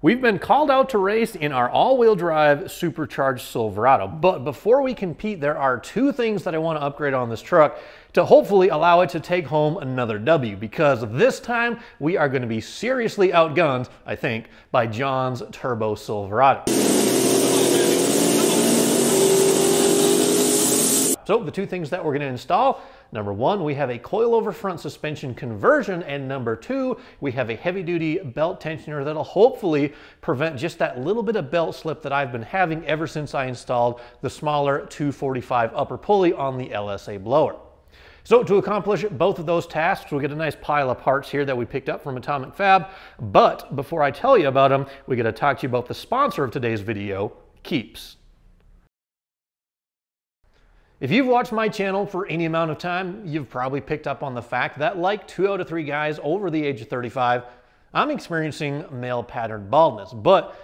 We've been called out to race in our all-wheel drive Supercharged Silverado, but before we compete, there are two things that I want to upgrade on this truck to hopefully allow it to take home another W, because this time we are going to be seriously outgunned, I think, by John's Turbo Silverado. So the two things that we're going to install: number one, we have a coilover front suspension conversion, and number two, we have a heavy-duty belt tensioner that'll hopefully prevent just that little bit of belt slip that I've been having ever since I installed the smaller 245 upper pulley on the LSA blower. So to accomplish both of those tasks, we'll get a nice pile of parts here that we picked up from Atomic Fab. But before I tell you about them, we got to talk to you about the sponsor of today's video, Keeps. If you've watched my channel for any amount of time, you've probably picked up on the fact that, like 2 out of 3 guys over the age of 35, I'm experiencing male pattern baldness. But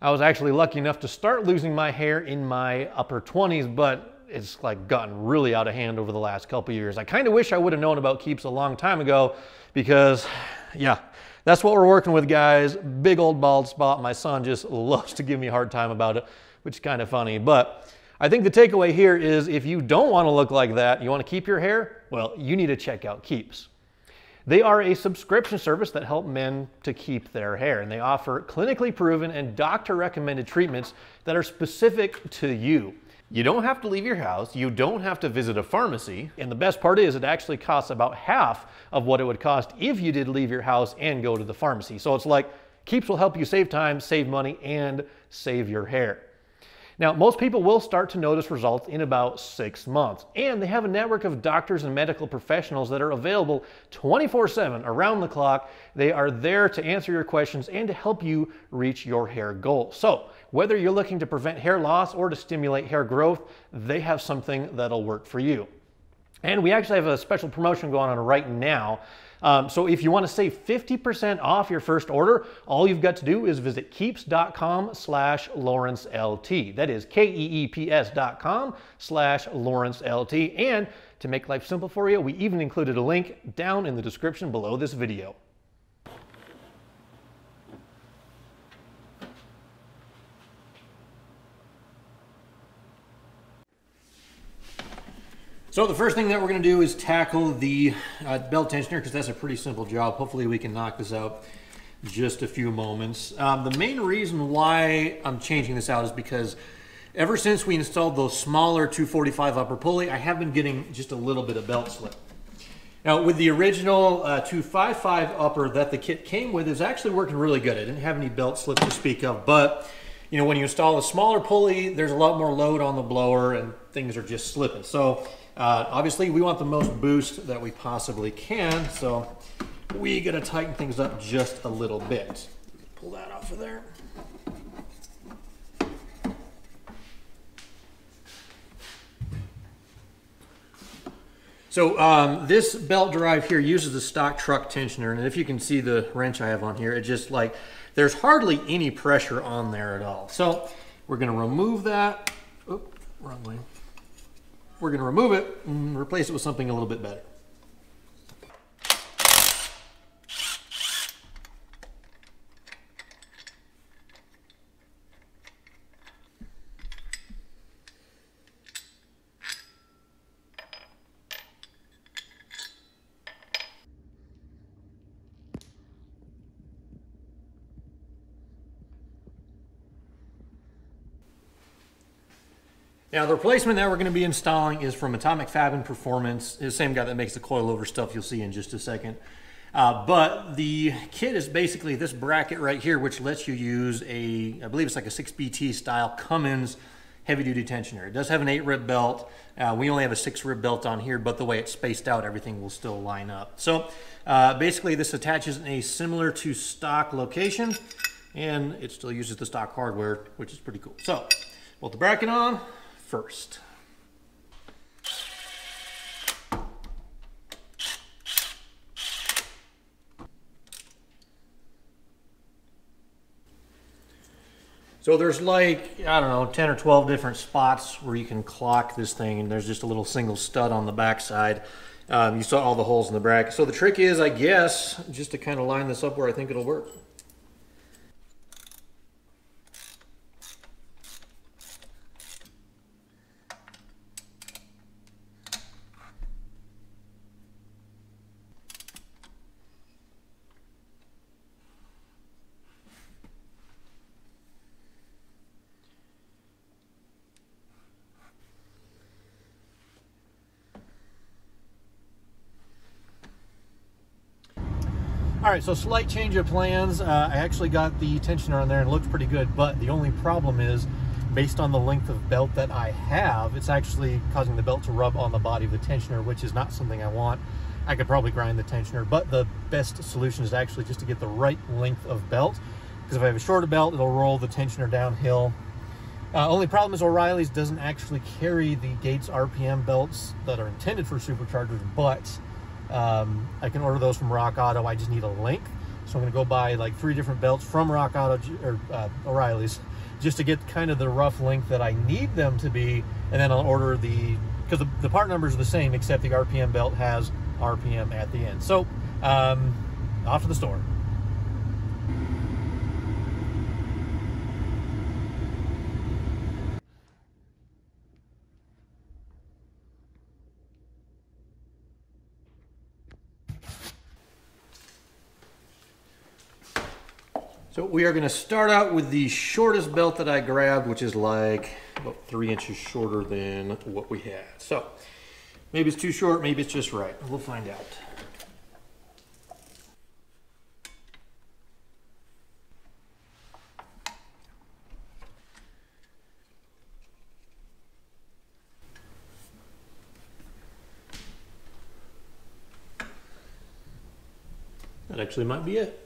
I was actually lucky enough to start losing my hair in my upper 20s, but it's like gotten really out of hand over the last couple years. I kind of wish I would have known about Keeps a long time ago, because yeah, that's what we're working with, guys. Big old bald spot. My son just loves to give me a hard time about it, which is kind of funny. But I think the takeaway here is, if you don't want to look like that, you want to keep your hair, well, you need to check out Keeps. They are a subscription service that help men to keep their hair, and they offer clinically proven and doctor-recommended treatments that are specific to you. You don't have to leave your house, you don't have to visit a pharmacy, and the best part is it actually costs about half of what it would cost if you did leave your house and go to the pharmacy. So it's like Keeps will help you save time, save money, and save your hair. Now, most people will start to notice results in about 6 months, and they have a network of doctors and medical professionals that are available 24/7 around the clock. They are there to answer your questions and to help you reach your hair goals. So whether you're looking to prevent hair loss or to stimulate hair growth, they have something that'll work for you. And we actually have a special promotion going on right now. So if you want to save 50% off your first order, all you've got to do is visit keeps.com/LawrenceLT. That is KEEPS.com/LawrenceLT. And to make life simple for you, we even included a link down in the description below this video. So the first thing that we're going to do is tackle the belt tensioner, because that's a pretty simple job. Hopefully we can knock this out in just a few moments. The main reason why I'm changing this out is because ever since we installed those smaller 245 upper pulley, I have been getting just a little bit of belt slip. Now with the original 255 upper that the kit came with, is actually working really good. I didn't have any belt slip to speak of, but you know, when you install a smaller pulley, there's a lot more load on the blower and things are just slipping. So obviously we want the most boost that we possibly can, so we gotta tighten things up just a little bit. Pull that off of there. So this belt drive here uses the stock truck tensioner, and if you can see the wrench I have on here, it just like, there's hardly any pressure on there at all. So we're gonna remove that. Oop, wrong way. We're going to remove it and replace it with something a little bit better. Now the replacement that we're going to be installing is from Atomic Fab Performance. It's the same guy that makes the coilover stuff you'll see in just a second. But the kit is basically this bracket right here, which lets you use a, I believe it's like a 6BT style Cummins heavy duty tensioner. It does have an 8-rib belt. We only have a 6-rib belt on here, but the way it's spaced out, everything will still line up. So basically this attaches in a similar to stock location, and it still uses the stock hardware, which is pretty cool. So bolt the bracket on first. So there's like, I don't know, 10 or 12 different spots where you can clock this thing, and there's just a little single stud on the back side. You saw all the holes in the bracket. So the trick is, I guess, just to kind of line this up where I think it'll work. All right, so slight change of plans. I actually got the tensioner on there and it looked pretty good, but the only problem is, based on the length of belt that I have, it's actually causing the belt to rub on the body of the tensioner, which is not something I want. I could probably grind the tensioner, but the best solution is actually just to get the right length of belt, because if I have a shorter belt, it'll roll the tensioner downhill. Only problem is O'Reilly's doesn't actually carry the Gates RPM belts that are intended for superchargers, but I can order those from Rock Auto. I just need a length. So I'm gonna go buy like 3 different belts from Rock Auto or O'Reilly's, just to get kind of the rough length that I need them to be, and then I'll order because the part numbers are the same, except the RPM belt has RPM at the end. So off to the store. So we are going to start out with the shortest belt that I grabbed, which is like about 3 inches shorter than what we had. So maybe it's too short, maybe it's just right. We'll find out. That actually might be it.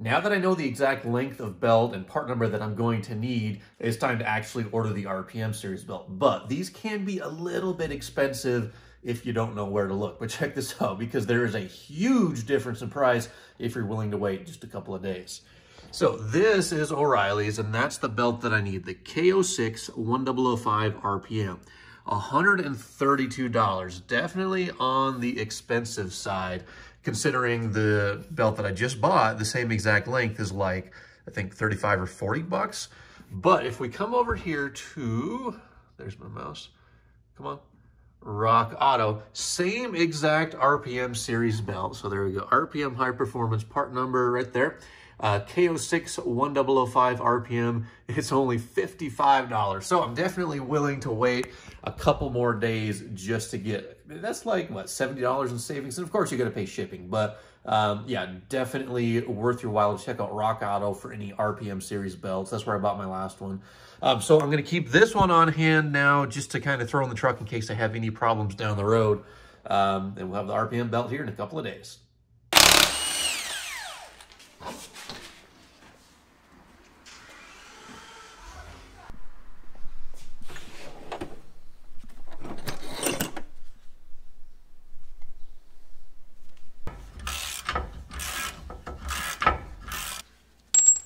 Now that I know the exact length of belt and part number that I'm going to need, it's time to actually order the RPM series belt. But these can be a little bit expensive if you don't know where to look. But check this out, because there is a huge difference in price if you're willing to wait just a couple of days. So this is O'Reilly's, and that's the belt that I need, the KO6 1005 RPM. $132, definitely on the expensive side, considering the belt that I just bought, the same exact length, is like, I think 35 or 40 bucks. But if we come over here to, there's my mouse, come on, Rock Auto, same exact RPM series belt. So there we go, RPM high performance, part number right there. KO6 1005 RPM, it's only $55. So I'm definitely willing to wait a couple more days just to get, that's like, what, $70 in savings? And of course you gotta pay shipping, but yeah, definitely worth your while to check out Rock Auto for any RPM series belts. That's where I bought my last one. So I'm gonna keep this one on hand now just to kind of throw in the truck in case I have any problems down the road. And we'll have the RPM belt here in a couple of days.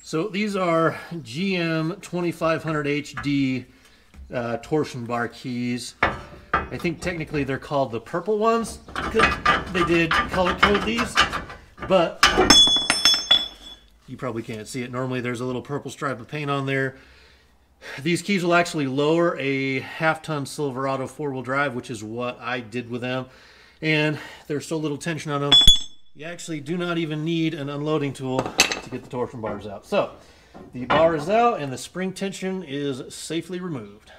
So these are GM 2500 HD torsion bar keys. I think technically they're called the purple ones because they did color code these, but you probably can't see it. Normally there's a little purple stripe of paint on there. These keys will actually lower a half-ton Silverado four-wheel drive, which is what I did with them. And there's so little tension on them, you actually do not even need an unloading tool to get the torsion bars out. So the bar is out and the spring tension is safely removed.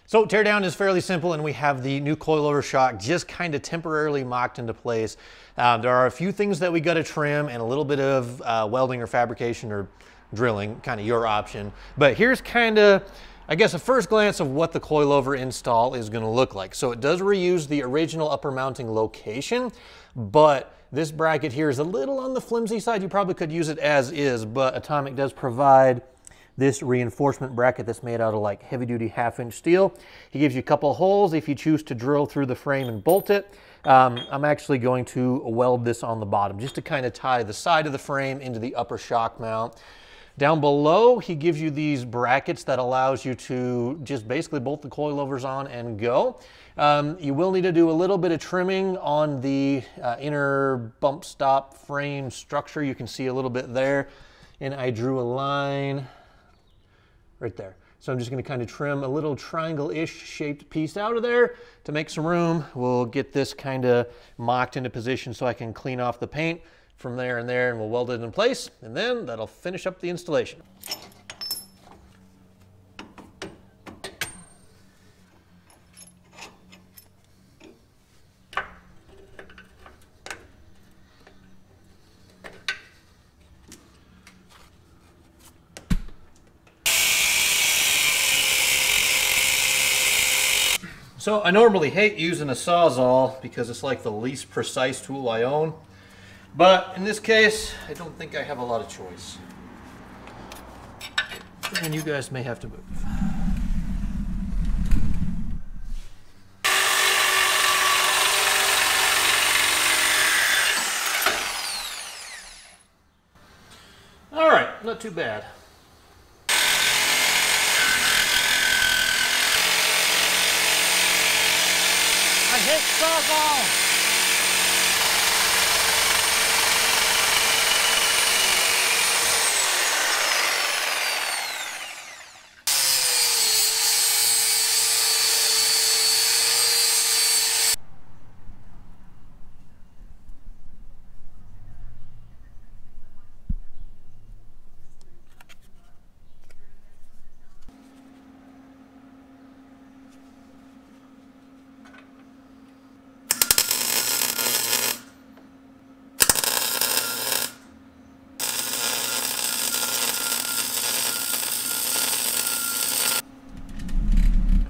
So teardown is fairly simple, and we have the new coilover shock just kind of temporarily mocked into place. There are a few things that we got to trim and a little bit of welding or fabrication or drilling, kind of your option. But here's kind of, I guess, a first glance of what the coilover install is going to look like. So it does reuse the original upper mounting location, but this bracket here is a little on the flimsy side. You probably could use it as is, but Atomic does provide this reinforcement bracket that's made out of like heavy duty 1/2-inch steel. He gives you a couple holes if you choose to drill through the frame and bolt it. I'm actually going to weld this on the bottom just to kind of tie the side of the frame into the upper shock mount. Down below, he gives you these brackets that allows you to just basically bolt the coilovers on and go. You will need to do a little bit of trimming on the inner bump stop frame structure. You can see a little bit there, and I drew a line right there. So I'm just going to kind of trim a little triangle-ish shaped piece out of there to make some room. We'll get this kind of mocked into position so I can clean off the paint from there and there, and we'll weld it in place, and then that'll finish up the installation. So I normally hate using a Sawzall because it's like the least precise tool I own. But in this case, I don't think I have a lot of choice. And you guys may have to move. All right, not too bad. I hit Sawzall!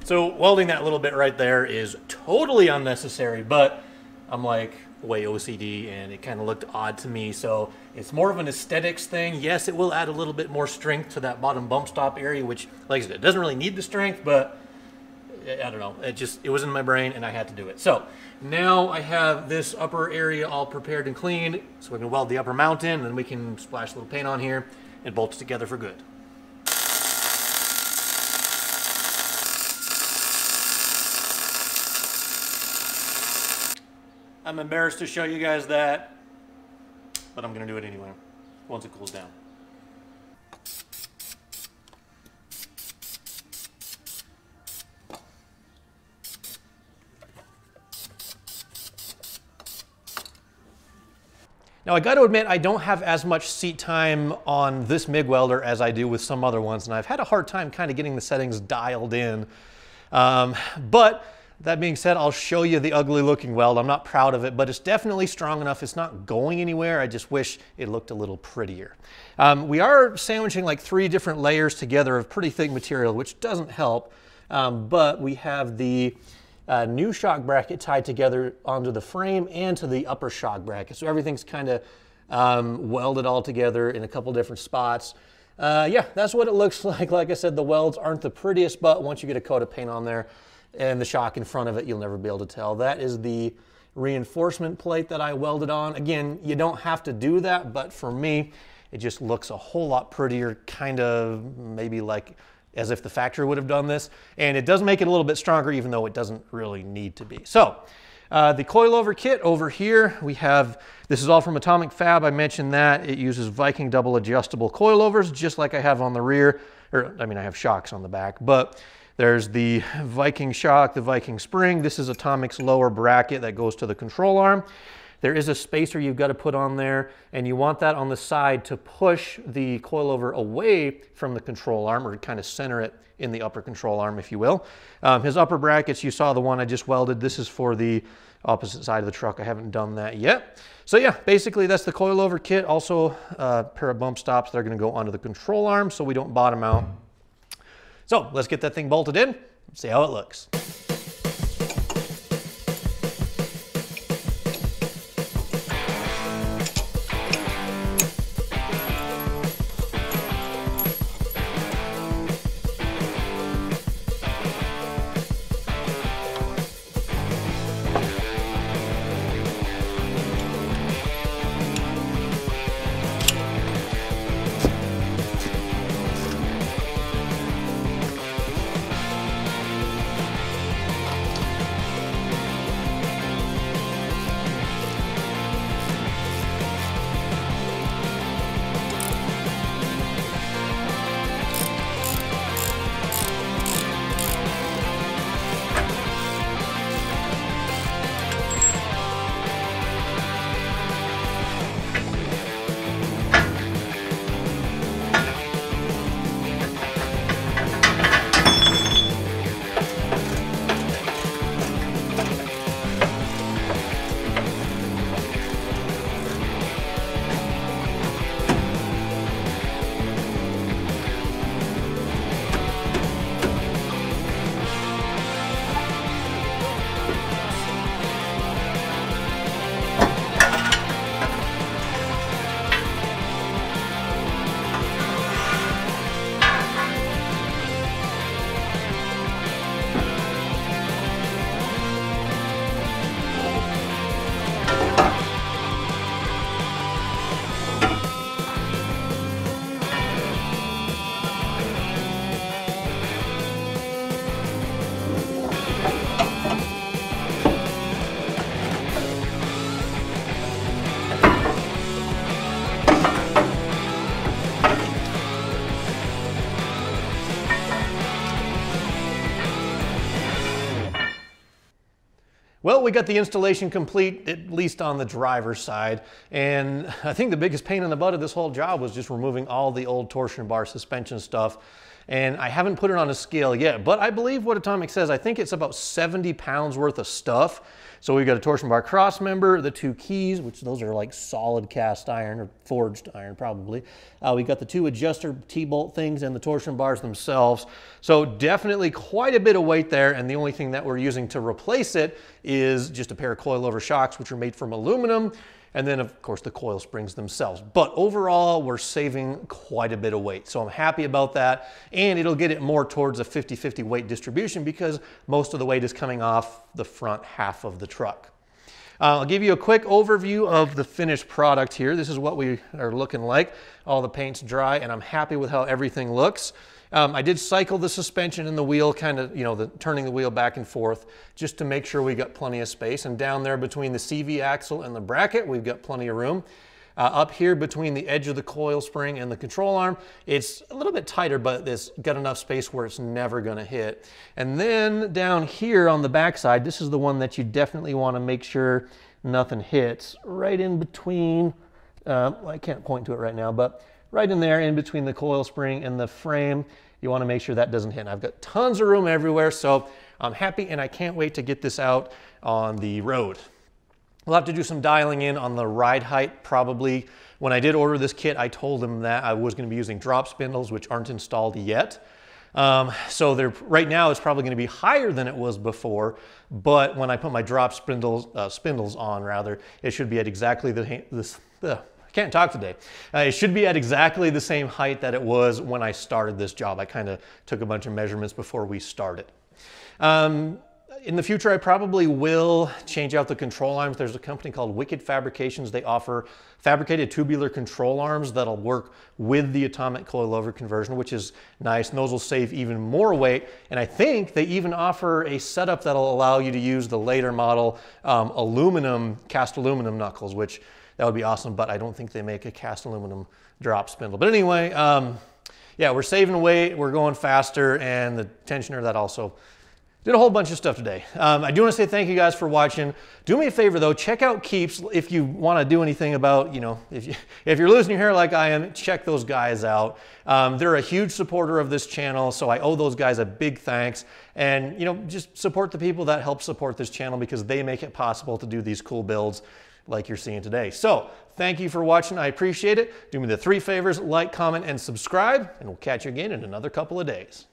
So welding that little bit right there is totally unnecessary, but I'm like way OCD and it kind of looked odd to me. So it's more of an aesthetics thing. Yes, it will add a little bit more strength to that bottom bump stop area, which, like I said, it doesn't really need the strength, but I don't know. It was in my brain and I had to do it. So now I have this upper area all prepared and cleaned, so we can weld the upper mount in, and then we can splash a little paint on here and bolt it together for good. I'm embarrassed to show you guys that, but I'm going to do it anyway once it cools down. Now I got to admit, I don't have as much seat time on this MIG welder as I do with some other ones, and I've had a hard time kind of getting the settings dialed in. But that being said, I'll show you the ugly looking weld. I'm not proud of it, but it's definitely strong enough. It's not going anywhere. I just wish it looked a little prettier. We are sandwiching like 3 different layers together of pretty thick material, which doesn't help. But we have the new shock bracket tied together onto the frame and to the upper shock bracket. So everything's kind of welded all together in a couple different spots. Yeah, that's what it looks like. Like I said, the welds aren't the prettiest, but once you get a coat of paint on there, and the shock in front of it, you'll never be able to tell. That is the reinforcement plate that I welded on. Again, you don't have to do that, but for me, it just looks a whole lot prettier, kind of maybe like as if the factory would have done this. And it does make it a little bit stronger, even though it doesn't really need to be. So the coilover kit over here, we have, this is all from Atomic Fab. I mentioned that. It uses Viking double adjustable coilovers, just like I have on the rear, or I mean, I have shocks on the back, but there's the Viking shock, the Viking spring. This is Atomic's lower bracket that goes to the control arm. There is a spacer you've got to put on there, and you want that on the side to push the coilover away from the control arm, or kind of center it in the upper control arm, if you will. His upper brackets, you saw the one I just welded. This is for the opposite side of the truck. I haven't done that yet. So yeah, basically that's the coilover kit. Also a pair of bump stops that are going to go onto the control arm so we don't bottom out. So let's get that thing bolted in and see how it looks. Well, we got the installation complete, at least on the driver's side, and I think the biggest pain in the butt of this whole job was just removing all the old torsion bar suspension stuff. And I haven't put it on a scale yet, but I believe what Atomic says, I think it's about 70 pounds worth of stuff. So we've got a torsion bar cross member, the 2 keys, which those are like solid cast iron or forged iron probably. We got the 2 adjuster T-bolt things and the torsion bars themselves. So definitely quite a bit of weight there, and the only thing that we're using to replace it is just a pair of coilover shocks, which are made from aluminum, and then of course the coil springs themselves. But overall, we're saving quite a bit of weight. So I'm happy about that, and it'll get it more towards a 50-50 weight distribution because most of the weight is coming off the front half of the truck. I'll give you a quick overview of the finished product here. This is what we are looking like. All the paint's dry, and I'm happy with how everything looks. I did cycle the suspension and the wheel, kind of, turning the wheel back and forth just to make sure we got plenty of space. And down there between the CV axle and the bracket, we've got plenty of room. Up here between the edge of the coil spring and the control arm, it's a little bit tighter, but it's got enough space where it's never going to hit. And then down here on the backside, this is the one that you definitely want to make sure nothing hits. Right in between, I can't point to it right now, but right in there, in between the coil spring and the frame, you want to make sure that doesn't hit. And I've got tons of room everywhere, so I'm happy, and I can't wait to get this out on the road. We'll have to do some dialing in on the ride height probably. When I did order this kit, I told them that I was going to be using drop spindles, which aren't installed yet. So right now it's probably going to be higher than it was before, but when I put my drop spindles on, it should be at exactly I can't talk today. It should be at exactly the same height that it was when I started this job. I kind of took a bunch of measurements before we started. In the future, I probably will change out the control arms. There's a company called Wicked Fabrications. They offer fabricated tubular control arms that'll work with the Atomic Coilover conversion, which is nice, and those will save even more weight. And I think they even offer a setup that'll allow you to use the later model cast aluminum knuckles, which that would be awesome, but I don't think they make a cast aluminum drop spindle. But anyway, yeah, we're saving weight, we're going faster, and the tensioner, that also did a whole bunch of stuff today. I do want to say thank you guys for watching. Do me a favor though, check out Keeps if you want to do anything about, if you're losing your hair like I am, check those guys out. They're a huge supporter of this channel, so I owe those guys a big thanks. And just support the people that help support this channel because they make it possible to do these cool builds like you're seeing today. So thank you for watching. I appreciate it. Do me the 3 favors: like, comment, and subscribe, and we'll catch you again in another couple of days.